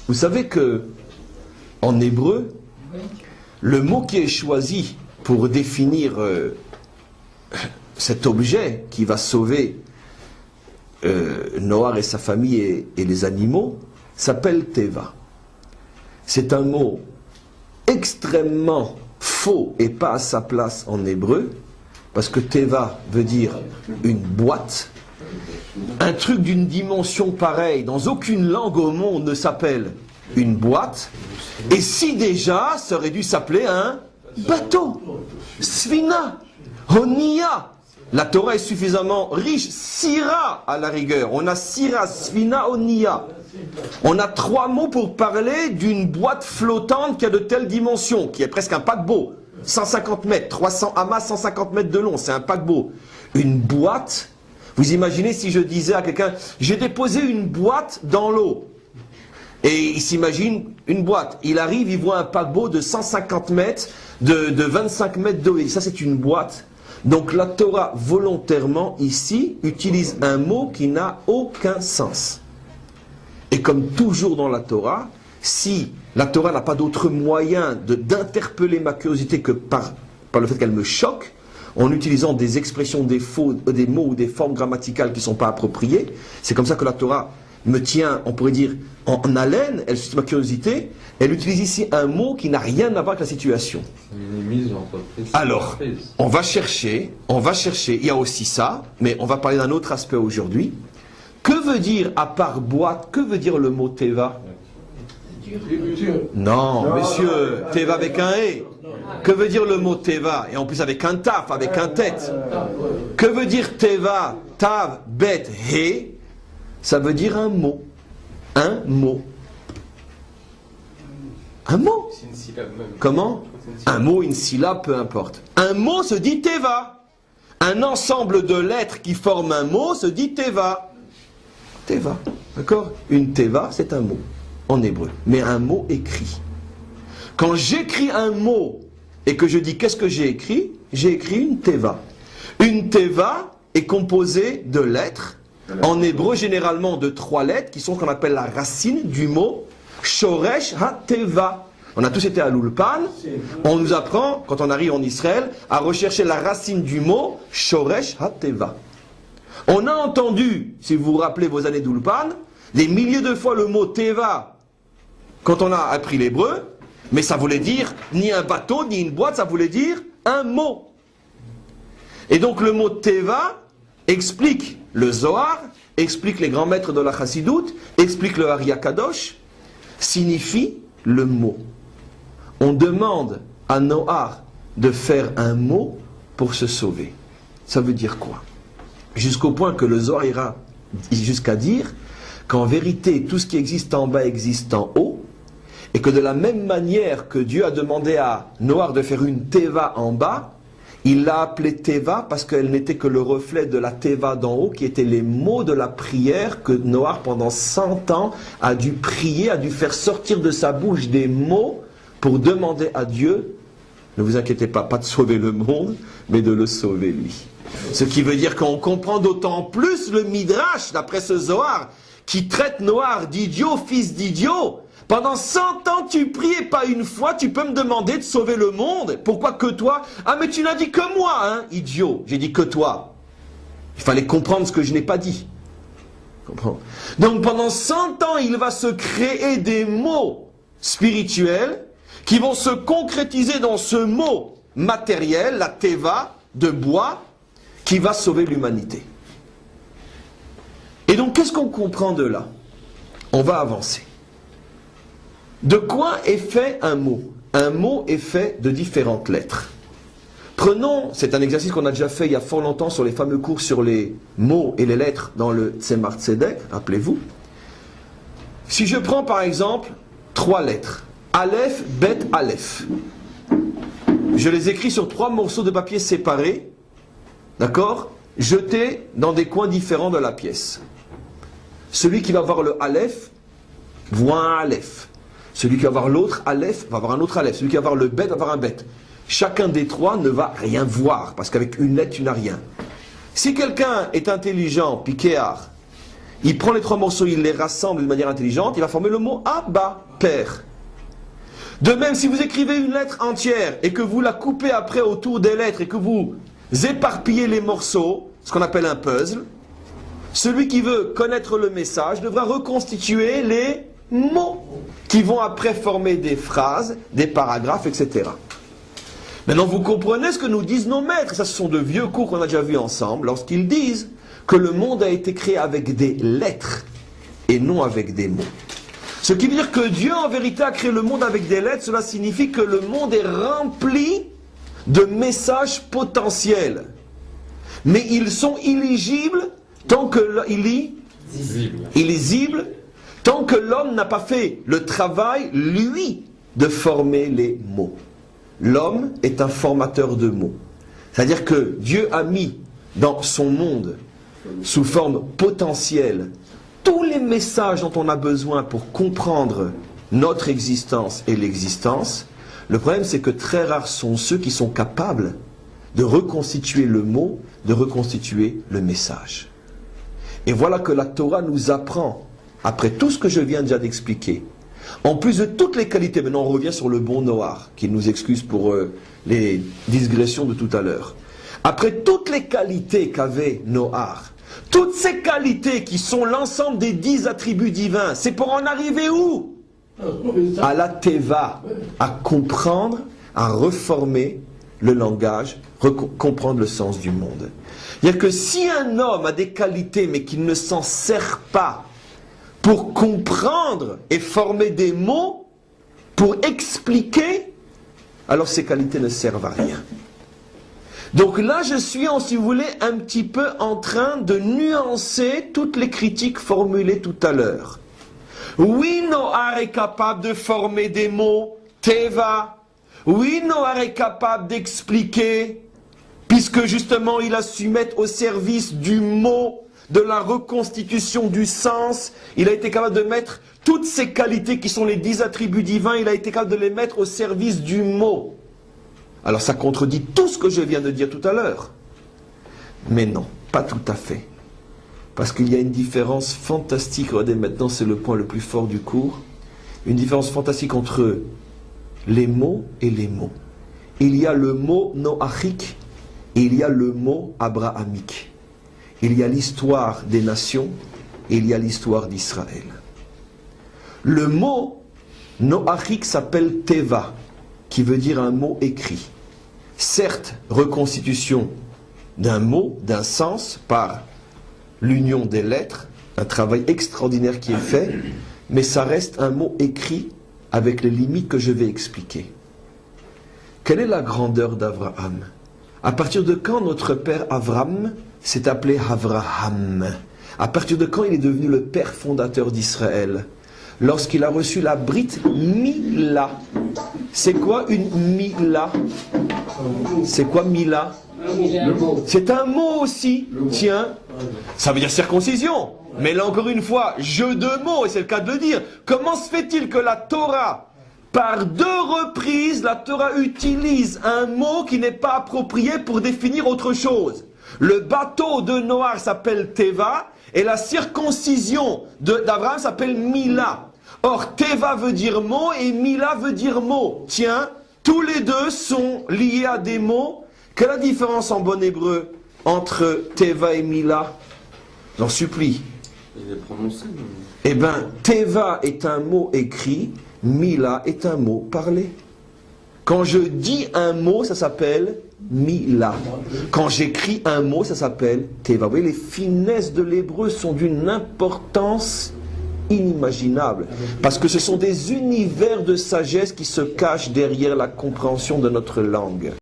Vous savez que, en hébreu, le mot qui est choisi pour définir cet objet qui va sauver Noach et sa famille et les animaux, s'appelle Teva. C'est un mot extrêmement faux et pas à sa place en hébreu, parce que Teva veut dire une boîte. Un truc d'une dimension pareille, dans aucune langue au monde ne s'appelle une boîte. Et si déjà, ça aurait dû s'appeler un bateau. Svina, Onia. La Torah est suffisamment riche. Sira, à la rigueur. On a Sira, Svina, Onia. On a 3 mots pour parler d'une boîte flottante qui a de telles dimensions, qui est presque un paquebot. 150 mètres, 300 amas, 150 mètres de long, c'est un paquebot. Une boîte, vous imaginez si je disais à quelqu'un, j'ai déposé une boîte dans l'eau. Et il s'imagine une boîte. Il arrive, il voit un paquebot de 150 mètres, de 25 mètres d'eau. Et ça, c'est une boîte. Donc la Torah, volontairement, ici, utilise un mot qui n'a aucun sens. Et comme toujours dans la Torah, si la Torah n'a pas d'autre moyen d'interpeller ma curiosité que par le fait qu'elle me choque, en utilisant des expressions, des mots ou des formes grammaticales qui ne sont pas appropriées, c'est comme ça que la Torah me tient, on pourrait dire, en haleine, elle suscite ma curiosité, elle utilise ici un mot qui n'a rien à voir avec la situation. Alors, on va chercher, il y a aussi ça, mais on va parler d'un autre aspect aujourd'hui. Que veut dire, à part boîte, que veut dire le mot Teva? Non, monsieur, Teva avec un E. Que veut dire le mot Teva? Et en plus avec un taf, avec un tête. Que veut dire Teva, Tav, Bet, He? Ça veut dire un mot. Un mot. Un mot. Comment? Un mot, une syllabe, peu importe. Un mot se dit Teva. Un ensemble de lettres qui forment un mot se dit Teva. Teva, d'accord? Une Teva, c'est un mot, en hébreu, mais un mot écrit. Quand j'écris un mot, et que je dis qu'est-ce que j'ai écrit une Teva. Une Teva est composée de lettres, en hébreu généralement de 3 lettres, qui sont ce qu'on appelle la racine du mot Shoresh HaTeva. On a tous été à l'Ulpan, on nous apprend, quand on arrive en Israël, à rechercher la racine du mot Shoresh HaTeva. On a entendu, si vous vous rappelez vos années d'Ulpan, des milliers de fois le mot Teva quand on a appris l'hébreu, mais ça voulait dire ni un bateau, ni une boîte, ça voulait dire un mot. Et donc le mot Teva explique le Zohar, explique les grands maîtres de la Chassidoute, explique le Ari Kadosh, signifie le mot. On demande à Noach de faire un mot pour se sauver. Ça veut dire quoi? Jusqu'au point que le Zohar ira jusqu'à dire qu'en vérité, tout ce qui existe en bas existe en haut, et que de la même manière que Dieu a demandé à Noach de faire une Teva en bas, il l'a appelée Teva parce qu'elle n'était que le reflet de la Teva d'en haut, qui étaient les mots de la prière que Noach, pendant 100 ans, a dû prier, a dû faire sortir de sa bouche des mots pour demander à Dieu, ne vous inquiétez pas, pas de sauver le monde, mais de le sauver lui. Ce qui veut dire qu'on comprend d'autant plus le Midrash, d'après ce Zohar, qui traite Noach d'idiot, fils d'idiot. Pendant 100 ans, tu priais pas une fois, tu peux me demander de sauver le monde. Pourquoi que toi? Ah, mais tu n'as dit que moi, hein, idiot. J'ai dit que toi. Il fallait comprendre ce que je n'ai pas dit. Comprends? Donc pendant 100 ans, il va se créer des mots spirituels qui vont se concrétiser dans ce mot matériel, la Teva, de bois, qui va sauver l'humanité. Et donc, qu'est-ce qu'on comprend de là? On va avancer. De quoi est fait un mot? Un mot est fait de différentes lettres. Prenons, c'est un exercice qu'on a déjà fait il y a fort longtemps sur les fameux cours sur les mots et les lettres dans le Tzemar Tzedek, rappelez-vous. Si je prends par exemple 3 lettres, Aleph, Bet, Aleph. Je les écris sur 3 morceaux de papier séparés, d'accord, jetés dans des coins différents de la pièce. Celui qui va voir le Aleph voit un Aleph. Celui qui va voir l'autre Aleph va voir un autre Aleph. Celui qui va voir le Bet va voir un Bet. Chacun des 3 ne va rien voir, parce qu'avec une lettre, tu n'as rien. Si quelqu'un est intelligent, piquéard, il prend les 3 morceaux, il les rassemble de manière intelligente, il va former le mot Abba, Père. De même, si vous écrivez une lettre entière et que vous la coupez après autour des lettres et que vous éparpillez les morceaux, ce qu'on appelle un puzzle, celui qui veut connaître le message devra reconstituer les mots qui vont après former des phrases, des paragraphes, etc. Maintenant, vous comprenez ce que nous disent nos maîtres. Ça, ce sont de vieux cours qu'on a déjà vus ensemble, lorsqu'ils disent que le monde a été créé avec des lettres et non avec des mots. Ce qui veut dire que Dieu, en vérité, a créé le monde avec des lettres. Cela signifie que le monde est rempli de messages potentiels. Mais ils sont illigibles tant que illisibles, tant que l'homme n'a pas fait le travail, lui, de former les mots. L'homme est un formateur de mots. C'est-à-dire que Dieu a mis dans son monde, sous forme potentielle, tous les messages dont on a besoin pour comprendre notre existence et l'existence. Le problème, c'est que très rares sont ceux qui sont capables de reconstituer le mot, de reconstituer le message. Et voilà que la Torah nous apprend, après tout ce que je viens déjà d'expliquer, en plus de toutes les qualités, maintenant on revient sur le bon Noar, qui nous excuse pour les digressions de tout à l'heure. Après toutes les qualités qu'avait Noar, toutes ces qualités qui sont l'ensemble des 10 attributs divins, c'est pour en arriver où? À la Teva, à comprendre, à reformer le langage, comprendre le sens du monde. C'est-à-dire que si un homme a des qualités mais qu'il ne s'en sert pas pour comprendre et former des mots, pour expliquer, alors ces qualités ne servent à rien. Donc là, je suis, si vous voulez, un petit peu en train de nuancer toutes les critiques formulées tout à l'heure. Oui, Noar est capable de former des mots, Teva. Oui, Noar est capable d'expliquer, puisque justement il a su mettre au service du mot, de la reconstitution du sens, il a été capable de mettre toutes ces qualités qui sont les 10 attributs divins, il a été capable de les mettre au service du mot. Alors ça contredit tout ce que je viens de dire tout à l'heure. Mais non, pas tout à fait. Parce qu'il y a une différence fantastique, regardez maintenant c'est le point le plus fort du cours, une différence fantastique entre les mots et les mots. Il y a le mot noachique et il y a le mot abrahamique. Il y a l'histoire des nations et il y a l'histoire d'Israël. Le mot noachique s'appelle Teva, qui veut dire un mot écrit. Certes, reconstitution d'un mot, d'un sens, par l'union des lettres, un travail extraordinaire qui est fait, mais ça reste un mot écrit avec les limites que je vais expliquer. Quelle est la grandeur d'Abraham? À partir de quand notre père Avram s'est appelé Avraham? À partir de quand il est devenu le père fondateur d'Israël? Lorsqu'il a reçu la Brit Mila. C'est quoi une Mila? C'est quoi Mila? C'est un mot aussi. Tiens, ça veut dire circoncision. Mais là encore une fois, jeu de mots, et c'est le cas de le dire. Comment se fait-il que la Torah, par 2 reprises, la Torah utilise un mot qui n'est pas approprié pour définir autre chose? Le bateau de Noar s'appelle Teva, et la circoncision d'Abraham s'appelle Mila. Or, Teva veut dire mot et Mila veut dire mot. Tiens, tous les deux sont liés à des mots. Quelle est la différence en bon hébreu entre Teva et Mila? J'en supplie. Il est prononcé. Eh bien, Teva est un mot écrit, Mila est un mot parlé. Quand je dis un mot, ça s'appelle Mila. Quand j'écris un mot, ça s'appelle Teva. Vous voyez, les finesses de l'hébreu sont d'une importance inimaginable. Parce que ce sont des univers de sagesse qui se cachent derrière la compréhension de notre langue.